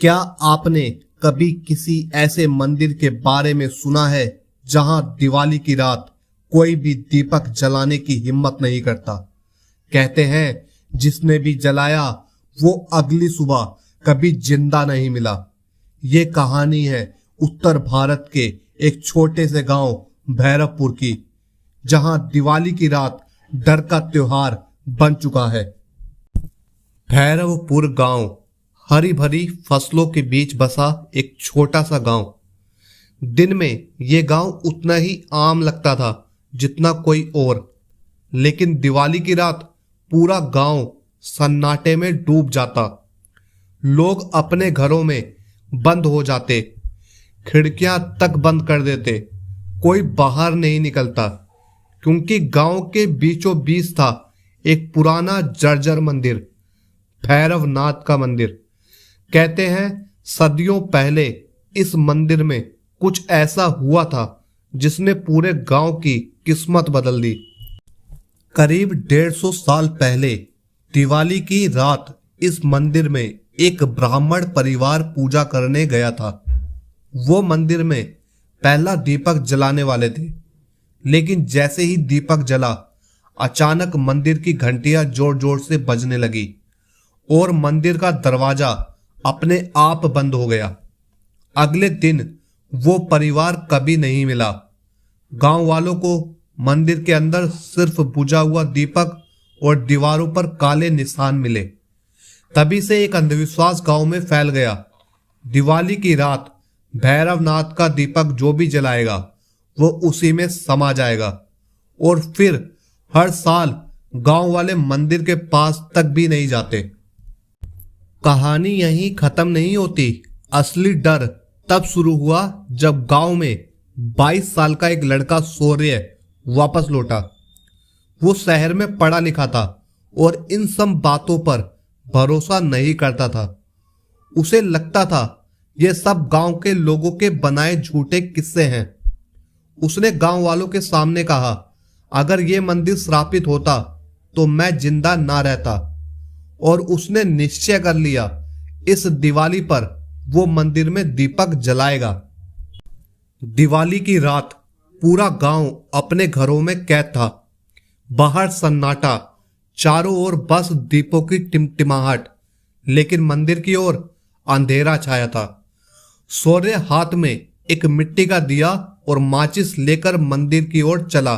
क्या आपने कभी किसी ऐसे मंदिर के बारे में सुना है जहां दिवाली की रात कोई भी दीपक जलाने की हिम्मत नहीं करता? कहते हैं जिसने भी जलाया वो अगली सुबह कभी जिंदा नहीं मिला। ये कहानी है उत्तर भारत के एक छोटे से गांव भैरवपुर की, जहां दिवाली की रात डर का त्योहार बन चुका है। भैरवपुर गांव हरी भरी फसलों के बीच बसा एक छोटा सा गांव। दिन में यह गांव उतना ही आम लगता था जितना कोई और, लेकिन दिवाली की रात पूरा गांव सन्नाटे में डूब जाता। लोग अपने घरों में बंद हो जाते, खिड़कियां तक बंद कर देते, कोई बाहर नहीं निकलता, क्योंकि गांव के बीचों बीच था एक पुराना जर्जर मंदिर, भैरवनाथ का मंदिर। कहते हैं सदियों पहले इस मंदिर में कुछ ऐसा हुआ था जिसने पूरे गांव की किस्मत बदल दी। करीब 150 साल पहले दिवाली की रात इस मंदिर में एक ब्राह्मण परिवार पूजा करने गया था। वो मंदिर में पहला दीपक जलाने वाले थे, लेकिन जैसे ही दीपक जला अचानक मंदिर की घंटियां जोर जोर से बजने लगी और मंदिर का दरवाजा अपने आप बंद हो गया। अगले दिन वो परिवार कभी नहीं मिला। गांव वालों को मंदिर के अंदर सिर्फ बुझा हुआ दीपक और दीवारों पर काले निशान मिले। तभी से एक अंधविश्वास गांव में फैल गया। दिवाली की रात भैरवनाथ का दीपक जो भी जलाएगा वो उसी में समा जाएगा, और फिर हर साल गांव वाले मंदिर के पास तक भी नहीं जाते। कहानी यहीं खत्म नहीं होती। असली डर तब शुरू हुआ जब गांव में 22 साल का एक लड़का शौर्य वापस लौटा। वो शहर में पढ़ा लिखा था और इन सब बातों पर भरोसा नहीं करता था। उसे लगता था ये सब गांव के लोगों के बनाए झूठे किस्से हैं। उसने गांव वालों के सामने कहा, अगर ये मंदिर श्रापित होता तो मैं जिंदा ना रहता, और उसने निश्चय कर लिया इस दिवाली पर वो मंदिर में दीपक जलाएगा। दिवाली की रात पूरा गांव अपने घरों में कैद था। बाहर सन्नाटा, चारों ओर बस दीपों की टिमटिमाहट, लेकिन मंदिर की ओर अंधेरा छाया था। शौर्य हाथ में एक मिट्टी का दिया और माचिस लेकर मंदिर की ओर चला।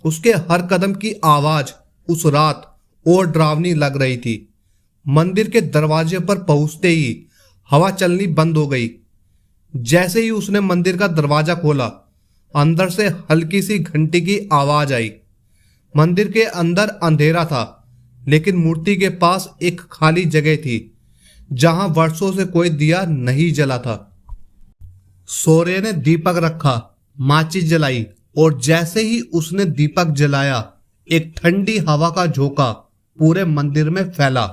उसके हर कदम की आवाज उस रात और डरावनी लग रही थी। मंदिर के दरवाजे पर पहुंचते ही हवा चलनी बंद हो गई। जैसे ही उसने मंदिर का दरवाजा खोला, अंदर से हल्की सी घंटी की आवाज आई। मंदिर के अंदर अंधेरा था, लेकिन मूर्ति के पास एक खाली जगह थी जहां वर्षों से कोई दिया नहीं जला था। शौर्य ने दीपक रखा, माचिस जलाई, और जैसे ही उसने दीपक जलाया एक ठंडी हवा का झोंका पूरे मंदिर में फैला।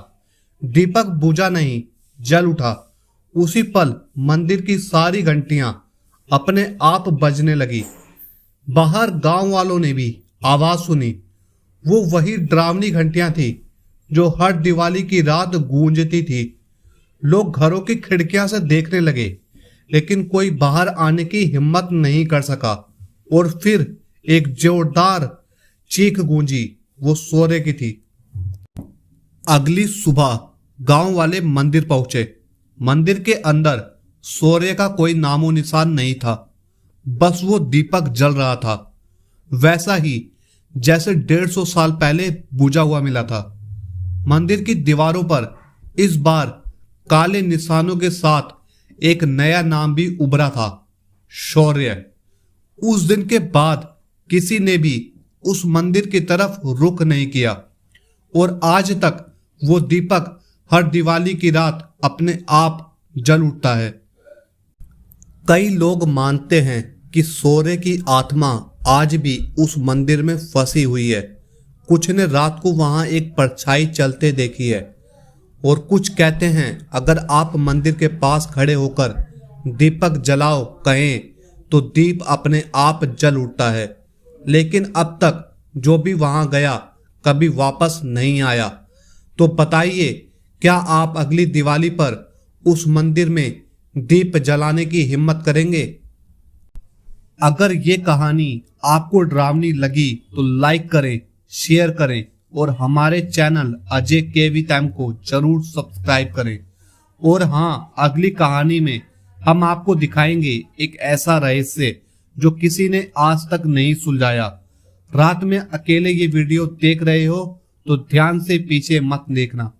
दीपक बुझा नहीं, जल उठा। उसी पल मंदिर की सारी घंटियां अपने आप बजने लगी। बाहर गांव वालों ने भी आवाज सुनी। वो वही डरावनी घंटियां थी जो हर दिवाली की रात गूंजती थी। लोग घरों की खिड़कियां से देखने लगे, लेकिन कोई बाहर आने की हिम्मत नहीं कर सका। और फिर एक जोरदार चीख गूंजी, वो शौर्य की थी। अगली सुबह गांव वाले मंदिर पहुंचे। मंदिर के अंदर शौर्य का कोई नामो निशान नहीं था, बस वो दीपक जल रहा था, वैसा ही जैसे 150 साल पहले बुझा हुआ मिला था। मंदिर की दीवारों पर इस बार काले निशानों के साथ एक नया नाम भी उभरा था, शौर्य। उस दिन के बाद किसी ने भी उस मंदिर की तरफ रुख नहीं किया, और आज तक वो दीपक हर दिवाली की रात अपने आप जल उठता है। कई लोग मानते हैं कि शौर्य की आत्मा आज भी उस मंदिर में फंसी हुई है। कुछ ने रात को वहां एक परछाई चलते देखी है, और कुछ कहते हैं अगर आप मंदिर के पास खड़े होकर दीपक जलाओ कहें तो दीप अपने आप जल उठता है। लेकिन अब तक जो भी वहां गया कभी वापस नहीं आया। तो बताइए, क्या आप अगली दिवाली पर उस मंदिर में दीप जलाने की हिम्मत करेंगे? अगर ये कहानी आपको डरावनी लगी तो लाइक करें, शेयर करें और हमारे चैनल अजय केवी टाइम को जरूर सब्सक्राइब करें। और हाँ, अगली कहानी में हम आपको दिखाएंगे एक ऐसा रहस्य जो किसी ने आज तक नहीं सुलझाया। रात में अकेले ये वीडियो देख रहे हो तो ध्यान से पीछे मत देखना।